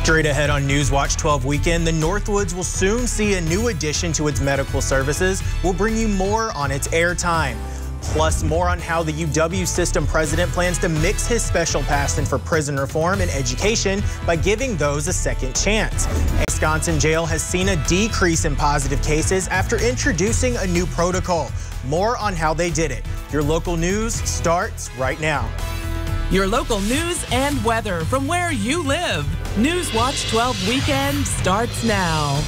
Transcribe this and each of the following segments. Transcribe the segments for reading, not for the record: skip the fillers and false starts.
Straight ahead on Newswatch 12 Weekend, the Northwoods will soon see a new addition to its medical services. We'll bring you more on its airtime. Plus, more on how the UW system president plans to mix his special passion for prison reform and education by giving those a second chance. Wisconsin jail has seen a decrease in positive cases after introducing a new protocol. More on how they did it. Your local news starts right now. Your local news and weather from where you live. Newswatch 12 Weekend starts now.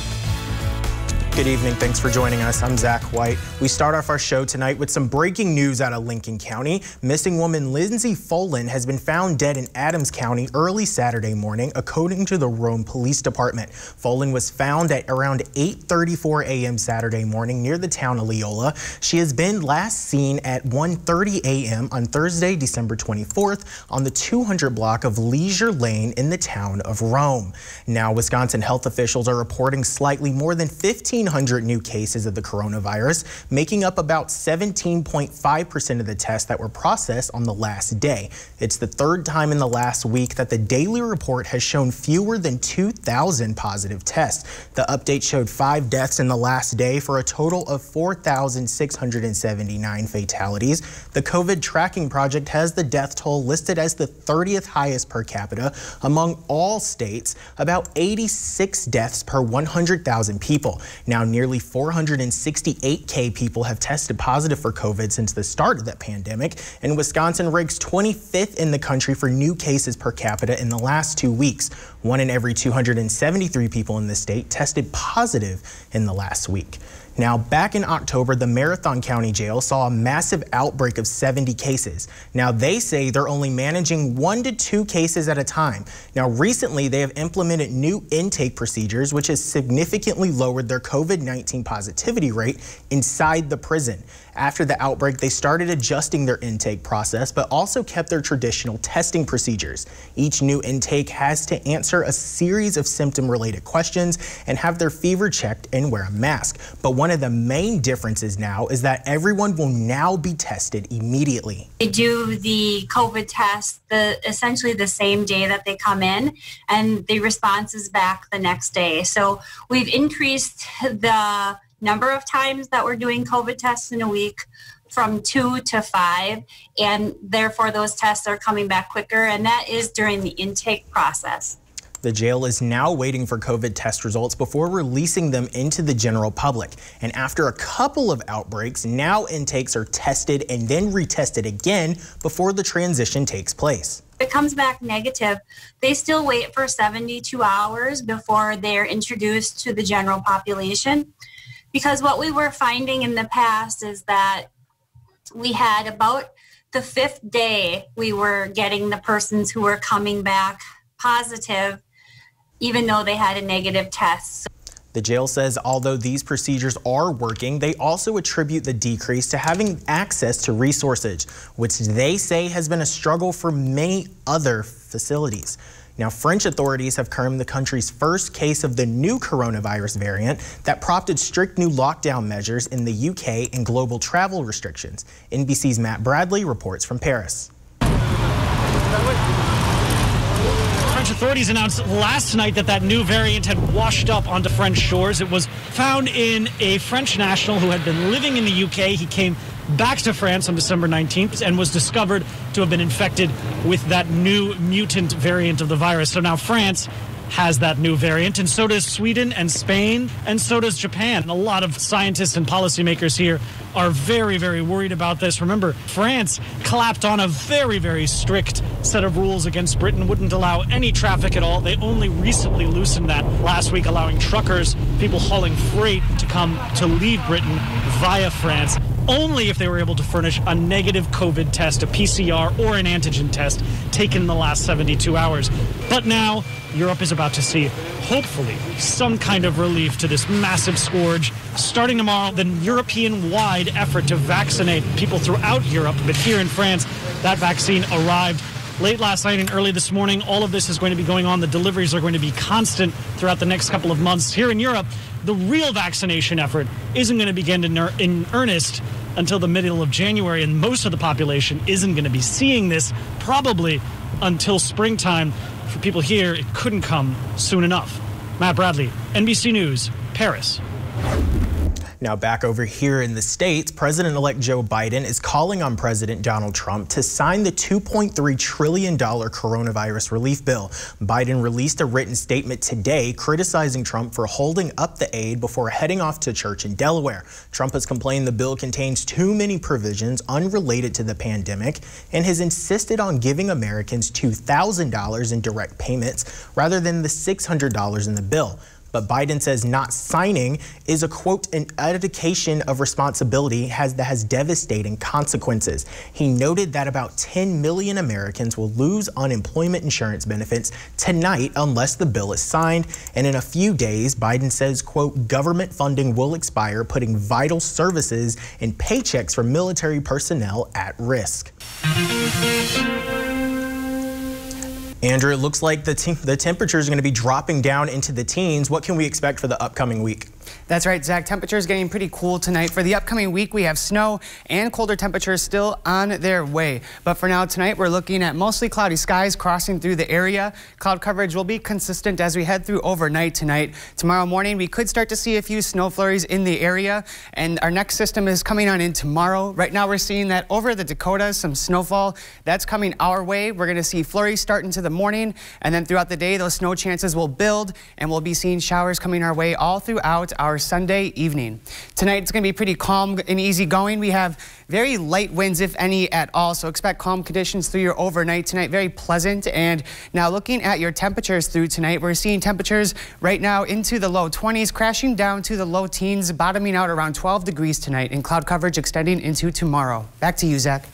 Good evening. Thanks for joining us. I'm Zach White. We start off our show tonight with some breaking news out of Lincoln County. Missing woman Lindsay Folan has been found dead in Adams County early Saturday morning, according to the Rome Police Department. Folan was found at around 8:34 a.m. Saturday morning near the town of Leola. She has been last seen at 1:30 a.m. on Thursday, December 24th on the 200 block of Leisure Lane in the town of Rome. Now, Wisconsin health officials are reporting slightly more than 1,500 new cases of the coronavirus, making up about 17.5% of the tests that were processed on the last day. It's the third time in the last week that the daily report has shown fewer than 2,000 positive tests. The update showed 5 deaths in the last day for a total of 4,679 fatalities. The COVID tracking project has the death toll listed as the 30th highest per capita among all states, about 86 deaths per 100,000 people. Now, nearly 468K people have tested positive for COVID since the start of that pandemic, and Wisconsin ranks 25th in the country for new cases per capita in the last 2 weeks. 1 in every 273 people in the state tested positive in the last week. Now, back in October, the Marathon County Jail saw a massive outbreak of 70 cases. Now, they say they're only managing 1 to 2 cases at a time. Now, recently, they have implemented new intake procedures, which has significantly lowered their COVID-19 positivity rate inside the prison. After the outbreak, they started adjusting their intake process, but also kept their traditional testing procedures. Each new intake has to answer a series of symptom-related questions and have their fever checked and wear a mask. But one of the main differences now is that everyone will now be tested immediately. They do the COVID test essentially the same day that they come in, and the response is back the next day. So we've increased the number of times that we're doing COVID tests in a week from 2 to 5, and therefore those tests are coming back quicker, and that is during the intake process. The jail is now waiting for COVID test results before releasing them into the general public. And after a couple of outbreaks, now intakes are tested and then retested again before the transition takes place. If it comes back negative, they still wait for 72 hours before they're introduced to the general population. Because what we were finding in the past is that we had about the 5th day we were getting the persons who were coming back positive, even though they had a negative test. The jail says although these procedures are working, they also attribute the decrease to having access to resources, which they say has been a struggle for many other facilities. Now, French authorities have confirmed the country's first case of the new coronavirus variant that prompted strict new lockdown measures in the UK and global travel restrictions. NBC's Matt Bradley reports from Paris. French authorities announced last night that new variant had washed up onto French shores. It was found in a French national who had been living in the UK. He came back to France on December 19th and was discovered to have been infected with that new mutant variant of the virus. So now France has that new variant, and so does Sweden and Spain, and so does Japan. And a lot of scientists and policymakers here are very, very worried about this. Remember, France clapped on a very, very strict set of rules against Britain, wouldn't allow any traffic at all. They only recently loosened that last week, allowing truckers, people hauling freight, to leave Britain via France, only if they were able to furnish a negative COVID test, a PCR or an antigen test taken in the last 72 hours. But now Europe is about to see, hopefully, some kind of relief to this massive scourge. Starting tomorrow, the European-wide effort to vaccinate people throughout Europe. But here in France, that vaccine arrived late last night and early this morning. All of this is going to be going on. The deliveries are going to be constant throughout the next couple of months. Here in Europe, the real vaccination effort isn't going to begin in earnest until the middle of January, and most of the population isn't going to be seeing this probably until springtime. for people here, it couldn't come soon enough. Matt Bradley, NBC News, Paris. Now back over here in the States, President-elect Joe Biden is calling on President Donald Trump to sign the $2.3 trillion coronavirus relief bill. Biden released a written statement today criticizing Trump for holding up the aid before heading off to church in Delaware. Trump has complained the bill contains too many provisions unrelated to the pandemic and has insisted on giving Americans $2,000 in direct payments rather than the $600 in the bill. But Biden says not signing is a, quote, an abdication of responsibility that has devastating consequences. He noted that about 10 million Americans will lose unemployment insurance benefits tonight unless the bill is signed. And in a few days, Biden says, quote, government funding will expire, putting vital services and paychecks for military personnel at risk. Andrew, it looks like the temperatures are going to be dropping down into the teens. What can we expect for the upcoming week? That's right, Zach. Temperatures getting pretty cool tonight. For the upcoming week, we have snow and colder temperatures still on their way. But for now, tonight, we're looking at mostly cloudy skies crossing through the area. Cloud coverage will be consistent as we head through overnight tonight. Tomorrow morning, we could start to see a few snow flurries in the area, and our next system is coming on in tomorrow. Right now, we're seeing that over the Dakotas, some snowfall that's coming our way. We're going to see flurries start into the morning, and then throughout the day, those snow chances will build, and we'll be seeing showers coming our way all throughout our Sunday evening. Tonight it's going to be pretty calm and easy going. We have very light winds, if any at all, so expect calm conditions through your overnight tonight. Very pleasant. And now looking at your temperatures through tonight, we're seeing temperatures right now into the low 20s, crashing down to the low teens, bottoming out around 12 degrees tonight, and cloud coverage extending into tomorrow. Back to you, Zach.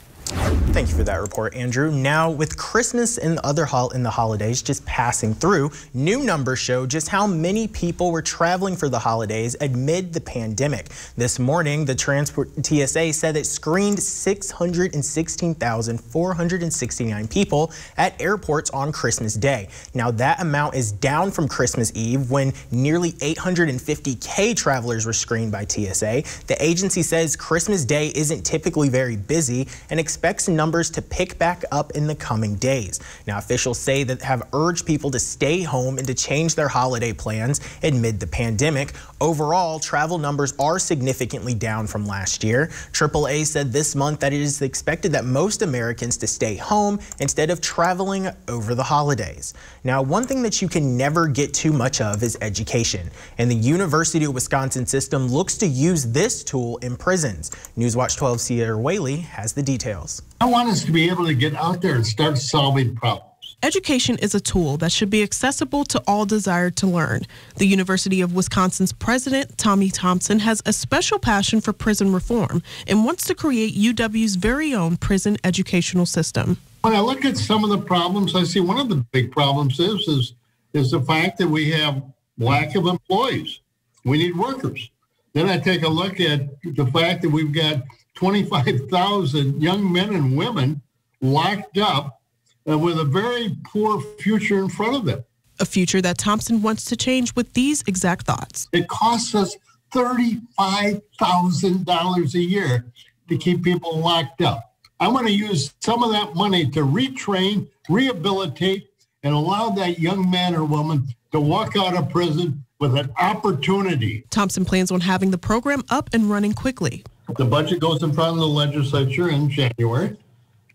Thank you for that report, Andrew. Now, with Christmas and the holidays just passing through, new numbers show just how many people were traveling for the holidays amid the pandemic. This morning, the Transport TSA said it screened 616,469 people at airports on Christmas Day. Now, that amount is down from Christmas Eve when nearly 850,000 travelers were screened by TSA. The agency says Christmas Day isn't typically very busy and expects numbers to pick back up in the coming days. Now, officials say that have urged people to stay home and to change their holiday plans amid the pandemic. Overall, travel numbers are significantly down from last year. AAA said this month that it is expected that most Americans to stay home instead of traveling over the holidays. Now, one thing that you can never get too much of is education, and the University of Wisconsin system looks to use this tool in prisons. Newswatch 12 Sierra Whaley has the details. I want us to be able to get out there and start solving problems. Education is a tool that should be accessible to all desired to learn. The University of Wisconsin's president, Tommy Thompson, has a special passion for prison reform and wants to create UW's very own prison educational system. When I look at some of the problems, I see one of the big problems is the fact that we have lack of employees. We need workers. Then I take a look at the fact that we've got 25,000 young men and women locked up with a very poor future in front of them. A future that Thompson wants to change with these exact thoughts. It costs us $35,000 a year to keep people locked up. I want to use some of that money to retrain, rehabilitate, and allow that young man or woman to walk out of prison with an opportunity. Thompson plans on having the program up and running quickly. The budget goes in front of the legislature in January,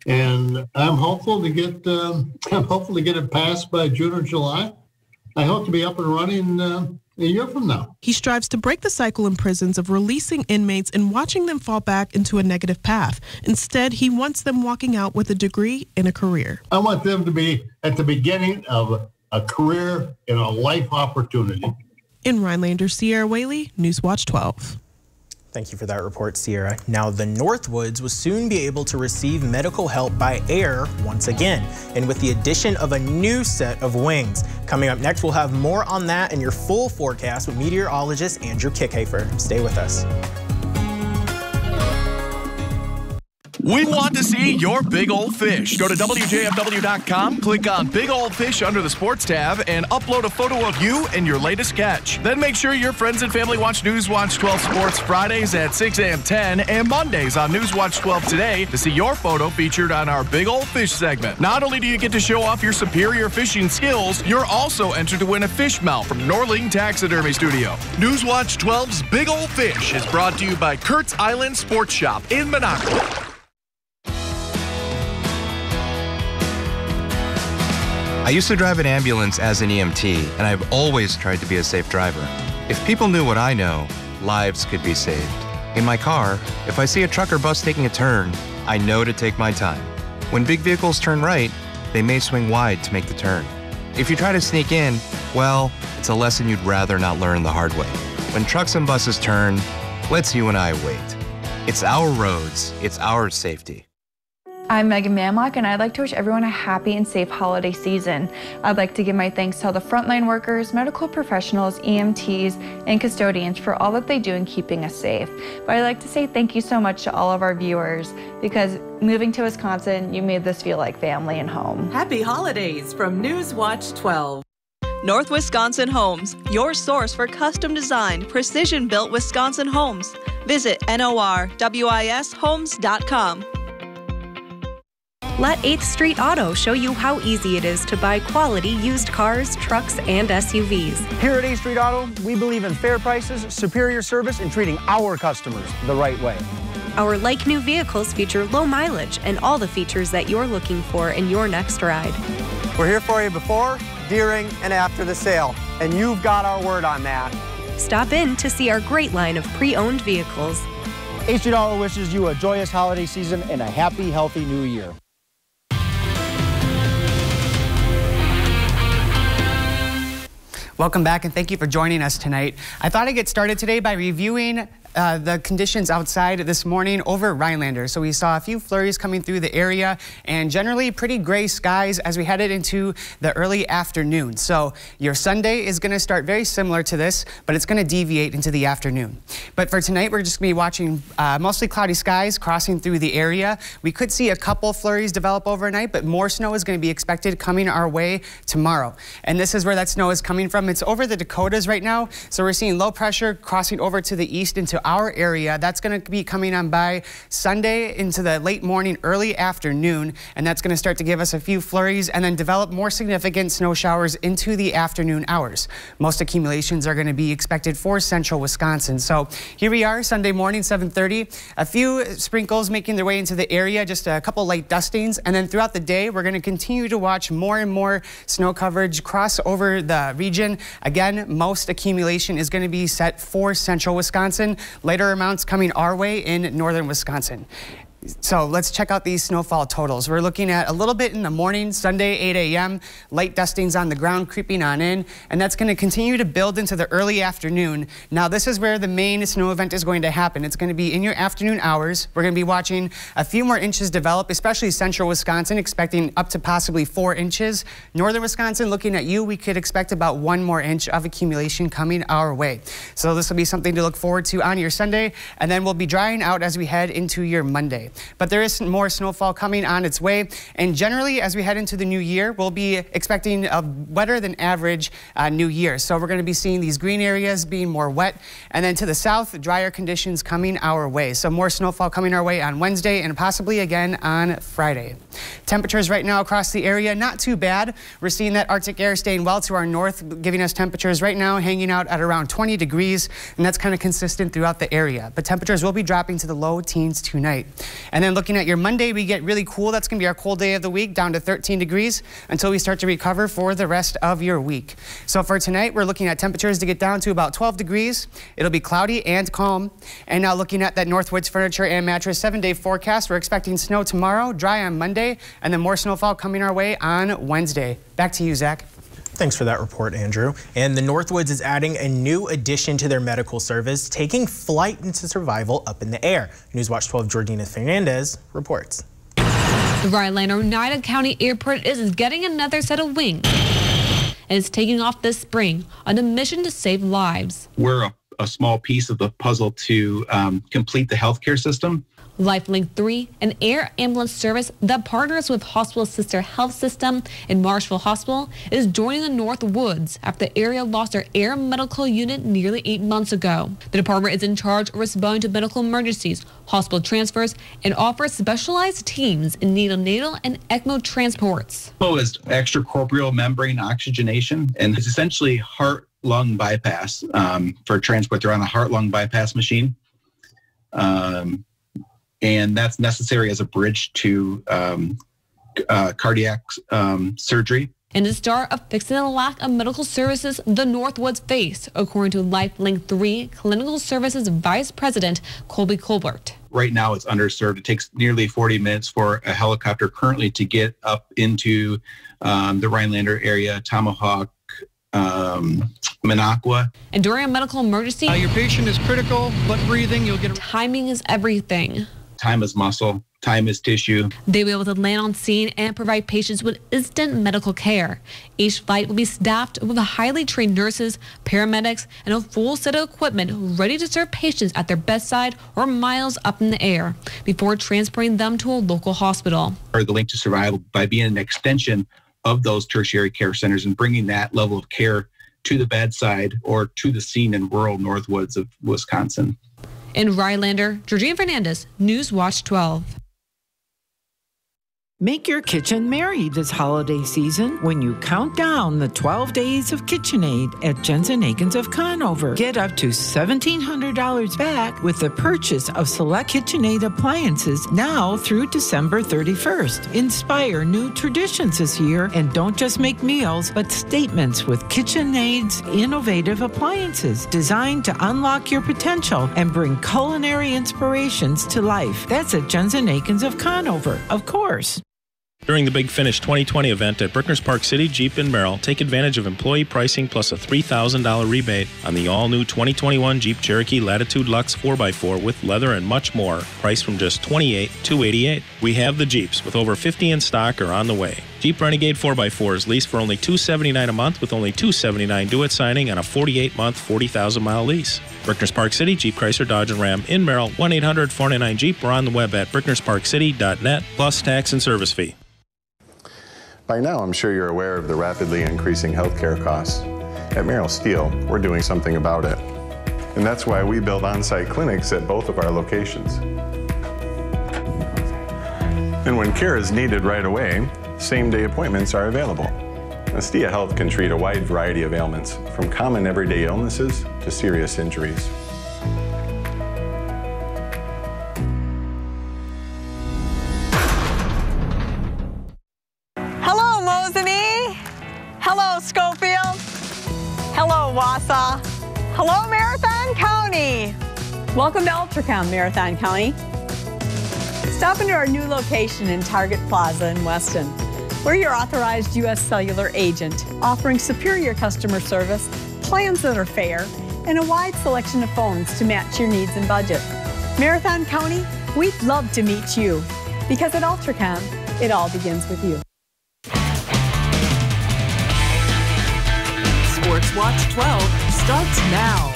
and I'm hopeful to get it passed by June or July. I hope to be up and running a year from now. He strives to break the cycle in prisons of releasing inmates and watching them fall back into a negative path. Instead, he wants them walking out with a degree and a career. I want them to be at the beginning of a career and a life opportunity. In Rhinelander, Sierra Whaley, Newswatch 12. Thank you for that report, Sierra. Now, the Northwoods will soon be able to receive medical help by air once again, and with the addition of a new set of wings. Coming up next, we'll have more on that and your full forecast with meteorologist Andrew Kickhafer. Stay with us. We want to see your big old fish. Go to WJFW.com, click on Big Old Fish under the Sports tab, and upload a photo of you and your latest catch. Then make sure your friends and family watch Newswatch 12 Sports Fridays at 6 and 10 and Mondays on Newswatch 12 Today to see your photo featured on our Big Old Fish segment. Not only do you get to show off your superior fishing skills, you're also entered to win a fish mount from Norling Taxidermy Studio. Newswatch 12's Big Old Fish is brought to you by Kurt's Island Sports Shop in Minocqua. I used to drive an ambulance as an EMT, and I've always tried to be a safe driver. If people knew what I know, lives could be saved. In my car, if I see a truck or bus taking a turn, I know to take my time. When big vehicles turn right, they may swing wide to make the turn. If you try to sneak in, well, it's a lesson you'd rather not learn the hard way. When trucks and buses turn, let's you and I wait. It's our roads, it's our safety. I'm Megan Mamlock, and I'd like to wish everyone a happy and safe holiday season. I'd like to give my thanks to all the frontline workers, medical professionals, EMTs, and custodians for all that they do in keeping us safe. But I'd like to say thank you so much to all of our viewers, because moving to Wisconsin, you made this feel like family and home. Happy holidays from Newswatch 12. North Wisconsin Homes, your source for custom-designed, precision-built Wisconsin homes. Visit norwishomes.com. Let 8th Street Auto show you how easy it is to buy quality used cars, trucks, and SUVs. Here at 8th Street Auto, we believe in fair prices, superior service, and treating our customers the right way. Our like-new vehicles feature low mileage and all the features that you're looking for in your next ride. We're here for you before, during, and after the sale, and you've got our word on that. Stop in to see our great line of pre-owned vehicles. 8th Street Auto wishes you a joyous holiday season and a happy, healthy new year. Welcome back, and thank you for joining us tonight. I thought I'd get started today by reviewing the conditions outside this morning over Rhinelander. So we saw a few flurries coming through the area and generally pretty gray skies as we headed into the early afternoon. So your Sunday is going to start very similar to this, but it's going to deviate into the afternoon. But for tonight, we're just going to be watching mostly cloudy skies crossing through the area. We could see a couple flurries develop overnight, but more snow is going to be expected coming our way tomorrow. And this is where that snow is coming from. It's over the Dakotas right now. So we're seeing low pressure crossing over to the east into our area. That's going to be coming on by Sunday into the late morning, early afternoon, and that's going to start to give us a few flurries and then develop more significant snow showers into the afternoon hours. Most accumulations are going to be expected for central Wisconsin. So here we are, Sunday morning, 7:30. A few sprinkles making their way into the area, just a couple light dustings, and then throughout the day, we're going to continue to watch more and more snow coverage cross over the region. Again, most accumulation is going to be set for central Wisconsin. Lighter amounts coming our way in northern Wisconsin. So let's check out these snowfall totals. We're looking at a little bit in the morning, Sunday, 8 a.m., light dustings on the ground creeping on in, and that's going to continue to build into the early afternoon. Now, this is where the main snow event is going to happen. It's going to be in your afternoon hours. We're going to be watching a few more inches develop, especially central Wisconsin, expecting up to possibly 4 inches. Northern Wisconsin, looking at you, we could expect about 1 more inch of accumulation coming our way. So this will be something to look forward to on your Sunday, and then we'll be drying out as we head into your Monday. But there is more snowfall coming on its way, and generally as we head into the new year, we'll be expecting a wetter than average new year. So we're going to be seeing these green areas being more wet, and then to the south, drier conditions coming our way. So more snowfall coming our way on Wednesday and possibly again on Friday. Temperatures right now across the area, not too bad. We're seeing that Arctic air staying well to our north, giving us temperatures right now hanging out at around 20 degrees, and that's kind of consistent throughout the area. But temperatures will be dropping to the low teens tonight. And then looking at your Monday, we get really cool. That's going to be our cold day of the week, down to 13 degrees until we start to recover for the rest of your week. So for tonight, we're looking at temperatures to get down to about 12 degrees. It'll be cloudy and calm. And now looking at that Northwoods Furniture and Mattress 7-day forecast, we're expecting snow tomorrow, dry on Monday, and then more snowfall coming our way on Wednesday. Back to you, Zach. Thanks for that report, Andrew. And the Northwoods is adding a new addition to their medical service, taking flight into survival up in the air. Newswatch 12 Georgina Fernandez reports. The Rhinelander Oneida County Airport is getting another set of wings and is taking off this spring on a mission to save lives. We're a small piece of the puzzle to complete the healthcare system. LifeLink 3, an air ambulance service that partners with Hospital Sister Health System and Marshville Hospital, is joining the North Woods after the area lost their air medical unit nearly 8 months ago. The department is in charge of responding to medical emergencies, hospital transfers, and offers specialized teams in neonatal and ECMO transports. ECMO is extracorporeal membrane oxygenation, and it's essentially heart-lung bypass for transport. They're on a heart-lung bypass machine. And that's necessary as a bridge to cardiac surgery. And the start of fixing the lack of medical services the Northwoods face, according to LifeLink 3 Clinical Services Vice President Colby Colbert. Right now it's underserved. It takes nearly 40 minutes for a helicopter currently to get up into the Rhinelander area, Tomahawk, Minocqua. And during a medical emergency, your patient is critical, but breathing, you'll get timing is everything. Time is muscle. Time is tissue. They will be able to land on scene and provide patients with instant medical care. Each flight will be staffed with highly trained nurses, paramedics, and a full set of equipment ready to serve patients at their bedside or miles up in the air before transporting them to a local hospital. Or the link to survival by being an extension of those tertiary care centers and bringing that level of care to the bedside or to the scene in rural Northwoods of Wisconsin. In Rhinelander, Georgina Fernandez, News Watch 12. Make your kitchen merry this holiday season when you count down the 12 days of KitchenAid at Jensen Akins of Conover. Get up to $1,700 back with the purchase of select KitchenAid appliances now through December 31st. Inspire new traditions this year and don't just make meals, but statements with KitchenAid's innovative appliances designed to unlock your potential and bring culinary inspirations to life. That's at Jensen Akins of Conover, of course. During the Big Finish 2020 event at Brickner's Park City Jeep in Merrill, take advantage of employee pricing plus a $3,000 rebate on the all-new 2021 Jeep Cherokee Latitude Luxe 4x4 with leather and much more, priced from just $28,288. We have the Jeeps, with over 50 in stock or on the way. Jeep Renegade 4x4 leased for only $279 a month with only $279 due at signing on a 48-month, 40,000-mile lease. Brickner's Park City, Jeep, Chrysler, Dodge, and Ram in Merrill, 1-800-499-JEEP or on the web at bricknersparkcity.net, plus tax and service fee. By now, I'm sure you're aware of the rapidly increasing healthcare costs. At Merrill Steel, we're doing something about it. And that's why we build on-site clinics at both of our locations. And when care is needed right away, same-day appointments are available. Astia Health can treat a wide variety of ailments, from common everyday illnesses to serious injuries. Hello, Mosinee. Hello, Schofield. Hello, Wausau. Hello, Marathon County. Welcome to Ultracom, Marathon County. Stop into our new location in Target Plaza in Weston. We're your authorized U.S. cellular agent, offering superior customer service, plans that are fair, and a wide selection of phones to match your needs and budget. Marathon County, we'd love to meet you, because at Ultracom, it all begins with you. Sports Watch 12 starts now.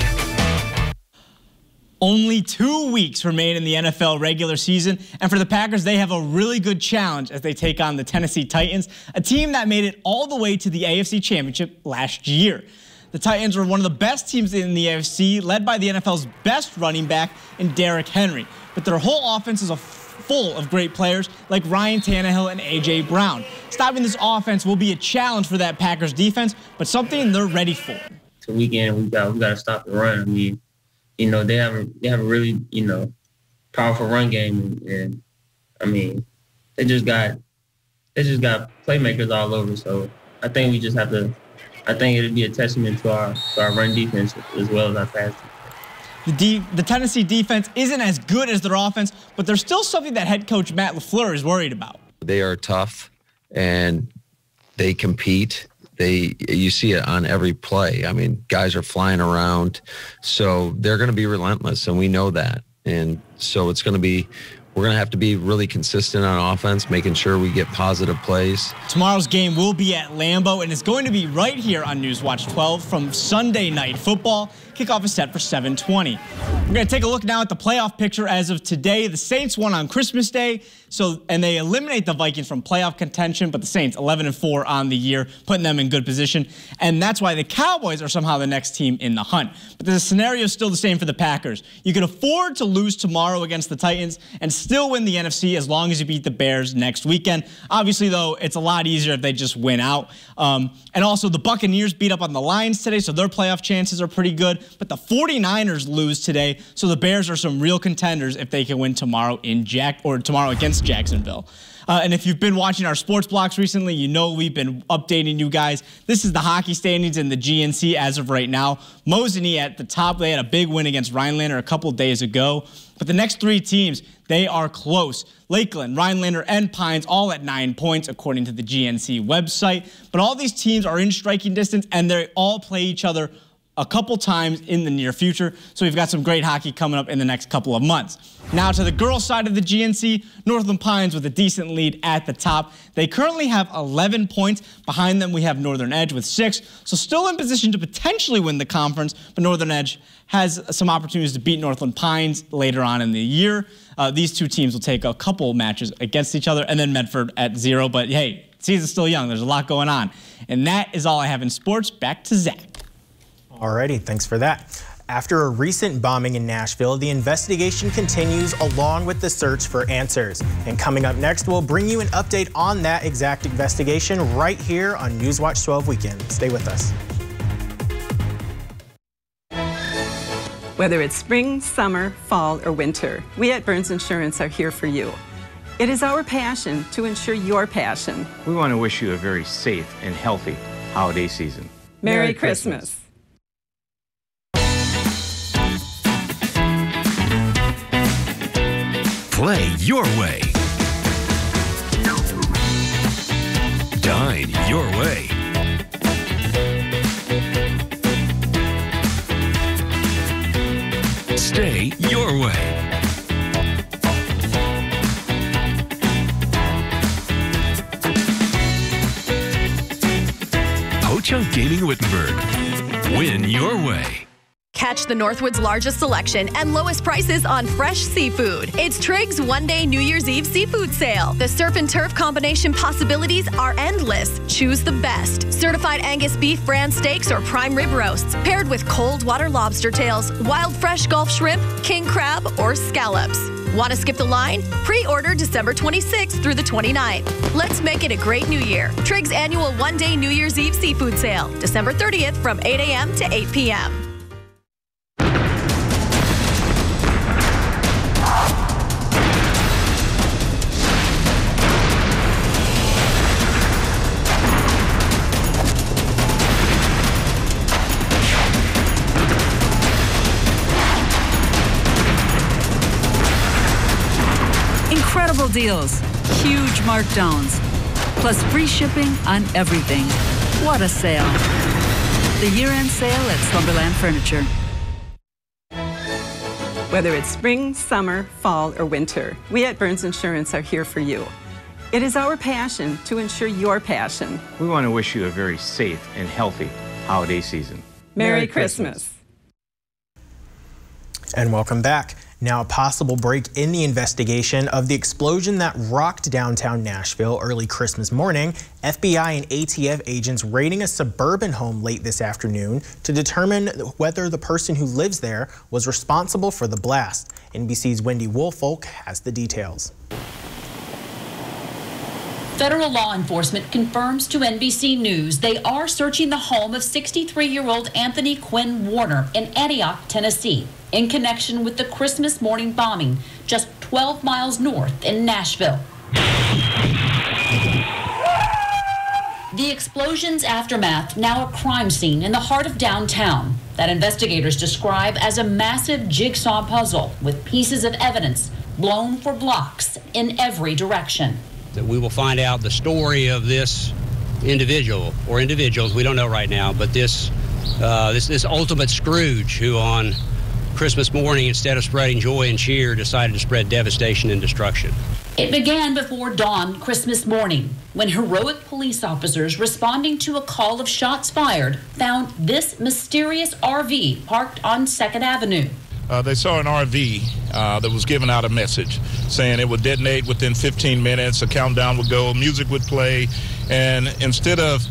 Only 2 weeks remain in the NFL regular season, and for the Packers, they have a really good challenge as they take on the Tennessee Titans, a team that made it all the way to the AFC Championship last year. The Titans were one of the best teams in the AFC, led by the NFL's best running back in Derrick Henry. But their whole offense is full of great players like Ryan Tannehill and A.J. Brown. Stopping this offense will be a challenge for that Packers defense, but something they're ready for. So weekend, we got to stop the run. I mean, you know, they have a really, you know, powerful run game, and I mean, they just got playmakers all over. So I think we just have to. I think it'll be a testament to our run defense as well as our pass defense. The Tennessee defense isn't as good as their offense, but there's still something that head coach Matt LaFleur is worried about. They are tough, and they compete. You see it on every play. I mean, guys are flying around, so they're going to be relentless, and we know that. And so we're going to have to be really consistent on offense, making sure we get positive plays. Tomorrow's game will be at Lambeau, and it's going to be right here on News Watch 12 from Sunday Night Football. Kickoff is set for 7:20. We're going to take a look now at the playoff picture as of today. The Saints won on Christmas Day, and they eliminate the Vikings from playoff contention, but the Saints 11-4 on the year, putting them in good position. And that's why the Cowboys are somehow the next team in the hunt. But the scenario is still the same for the Packers. You can afford to lose tomorrow against the Titans and still win the NFC as long as you beat the Bears next weekend. Obviously, though, it's a lot easier if they just win out. And also, the Buccaneers beat up on the Lions today, so their playoff chances are pretty good. But the 49ers lose today, so the Bears are some real contenders if they can win tomorrow tomorrow against Jacksonville. And if you've been watching our sports blocks recently, you know we've been updating you guys. This is the hockey standings in the GNC as of right now. Mosinee at the top. They had a big win against Rhinelander a couple days ago. But the next three teams, they are close. Lakeland, Rhinelander, and Pines all at 9 points, according to the GNC website. But all these teams are in striking distance, and they all play each other a couple times in the near future. So we've got some great hockey coming up in the next couple of months. Now to the girls' side of the GNC, Northland Pines with a decent lead at the top. They currently have 11 points. Behind them, we have Northern Edge with 6. So still in position to potentially win the conference, but Northern Edge has some opportunities to beat Northland Pines later on in the year. These two teams will take a couple matches against each other, and then Medford at 0. But hey, season's still young. There's a lot going on. And that is all I have in sports. Back to Zach. Alrighty, thanks for that. After a recent bombing in Nashville, the investigation continues along with the search for answers. And coming up next, we'll bring you an update on that exact investigation right here on Newswatch 12 Weekend. Stay with us. Whether it's spring, summer, fall, or winter, we at Burns Insurance are here for you. It is our passion to ensure your passion. We want to wish you a very safe and healthy holiday season. Merry Christmas. Play your way. Dine your way. Stay your way. Ho-Chunk Gaming Wittenberg. Win your way. Catch the Northwoods' largest selection and lowest prices on fresh seafood. It's Trig's one-day New Year's Eve seafood sale. The surf and turf combination possibilities are endless. Choose the best. Certified Angus beef brand steaks or prime rib roasts, paired with cold water lobster tails, wild fresh Gulf shrimp, king crab, or scallops. Want to skip the line? Pre-order December 26th through the 29th. Let's make it a great new year. Trig's annual one-day New Year's Eve seafood sale, December 30th from 8 a.m. to 8 p.m. Incredible deals, huge markdowns, plus free shipping on everything. What a sale. The year-end sale at Slumberland Furniture. Whether it's spring, summer, fall, or winter, we at Burns Insurance are here for you. It is our passion to ensure your passion. We want to wish you a very safe and healthy holiday season. Merry Christmas. And welcome back. Now, a possible break in the investigation of the explosion that rocked downtown Nashville early Christmas morning. FBI and ATF agents raiding a suburban home late this afternoon to determine whether the person who lives there was responsible for the blast. NBC's Wendy Woolfolk has the details. Federal law enforcement confirms to NBC News they are searching the home of 63-year-old Anthony Quinn Warner in Antioch, Tennessee, in connection with the Christmas morning bombing just 12 miles north in Nashville. The explosion's aftermath now a crime scene in the heart of downtown that investigators describe as a massive jigsaw puzzle with pieces of evidence blown for blocks in every direction. That we will find out the story of this individual or individuals, we don't know right now, but this ultimate Scrooge who on Christmas morning, instead of spreading joy and cheer, decided to spread devastation and destruction. It began before dawn Christmas morning when heroic police officers responding to a call of shots fired found this mysterious RV parked on 2nd Avenue. they saw an RV that was giving out a message saying it would detonate within 15 minutes, a countdown would go, music would play, and instead of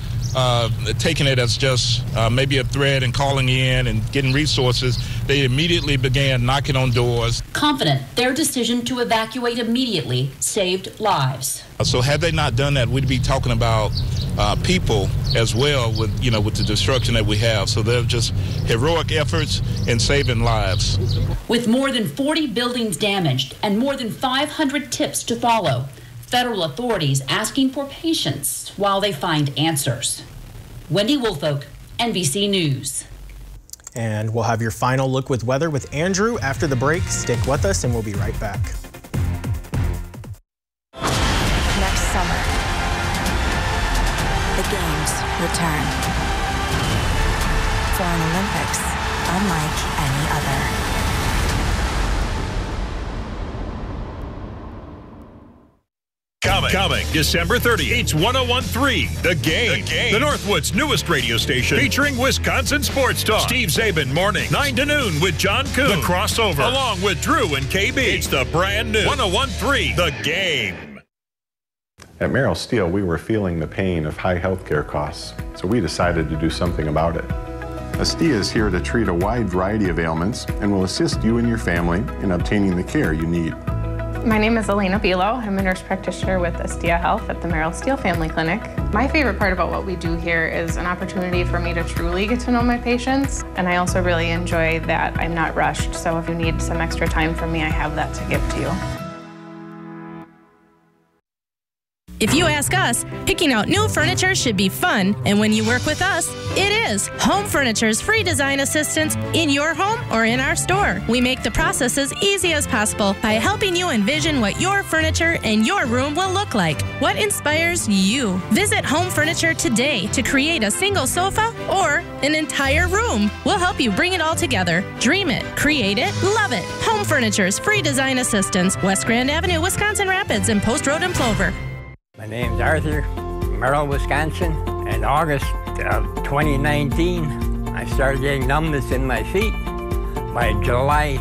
taking it as just maybe a threat and calling in and getting resources, they immediately began knocking on doors. Confident their decision to evacuate immediately saved lives. So had they not done that, we'd be talking about people as well with the destruction that we have. So they're just heroic efforts in saving lives. With more than 40 buildings damaged and more than 500 tips to follow, federal authorities asking for patience while they find answers. Wendy Woolfolk, NBC News. And we'll have your final look with weather with Andrew after the break. Stick with us and we'll be right back. Next summer, the Games return for an Olympics unlike any other. Coming December 30th, it's 101.3 The Game. The Northwood's newest radio station featuring Wisconsin sports talk. Steve Zabin morning, 9 to noon with John Kuhn. The Crossover, along with Drew and KB. It's the brand new 101.3 The Game. At Merrill Steel, we were feeling the pain of high healthcare costs, so we decided to do something about it. Astia is here to treat a wide variety of ailments and will assist you and your family in obtaining the care you need. My name is Elena Bilo. I'm a nurse practitioner with Astia Health at the Merrill Steel Family Clinic. My favorite part about what we do here is an opportunity for me to truly get to know my patients, and I also really enjoy that I'm not rushed, so if you need some extra time from me, I have that to give to you. If you ask us, picking out new furniture should be fun, and when you work with us, it is. Home Furniture's free design assistance in your home or in our store. We make the process as easy as possible by helping you envision what your furniture and your room will look like. What inspires you? Visit Home Furniture today to create a single sofa or an entire room. We'll help you bring it all together. Dream it, create it, love it. Home Furniture's free design assistance, West Grand Avenue, Wisconsin Rapids, and Post Road in Plover. My name's Arthur, Merrill, Wisconsin. In August of 2019, I started getting numbness in my feet. By July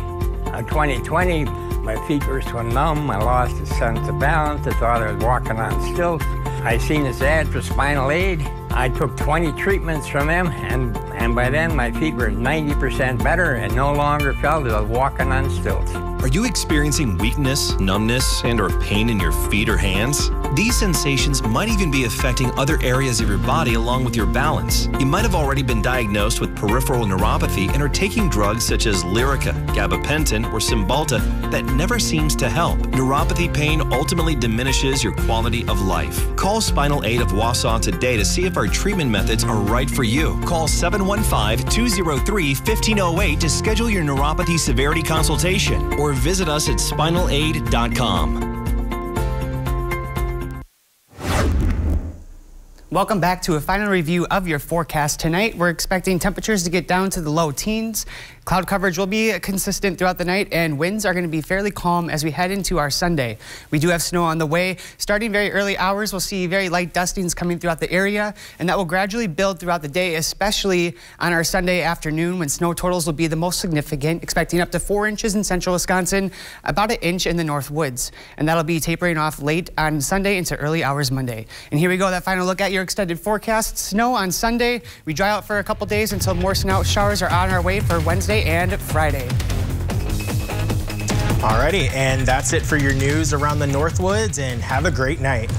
of 2020, my feet were so numb, I lost a sense of balance. I thought I was walking on stilts. I seen this ad for Spinal Aid. I took 20 treatments from them, and by then my feet were 90% better and no longer felt as I was walking on stilts. Are you experiencing weakness, numbness, and/or pain in your feet or hands? These sensations might even be affecting other areas of your body along with your balance. You might have already been diagnosed with peripheral neuropathy and are taking drugs such as Lyrica, gabapentin, or Cymbalta that never seems to help. Neuropathy pain ultimately diminishes your quality of life. Call Spinal Aid of Wausau today to see if our treatment methods are right for you. Call 715-203-1508 to schedule your neuropathy severity consultation or visit us at spinalaid.com. Welcome back to a final review of your forecast. Tonight, we're expecting temperatures to get down to the low teens. Cloud coverage will be consistent throughout the night, and winds are going to be fairly calm as we head into our Sunday. We do have snow on the way. Starting very early hours, we'll see very light dustings coming throughout the area, and that will gradually build throughout the day, especially on our Sunday afternoon when snow totals will be the most significant, expecting up to 4 inches in central Wisconsin, about 1 inch in the North Woods. And that'll be tapering off late on Sunday into early hours Monday. And here we go, that final look at your extended forecast. Snow on Sunday. We dry out for a couple days until more snow showers are on our way for Wednesday and Friday. Alrighty, and that's it for your news around the Northwoods, and have a great night.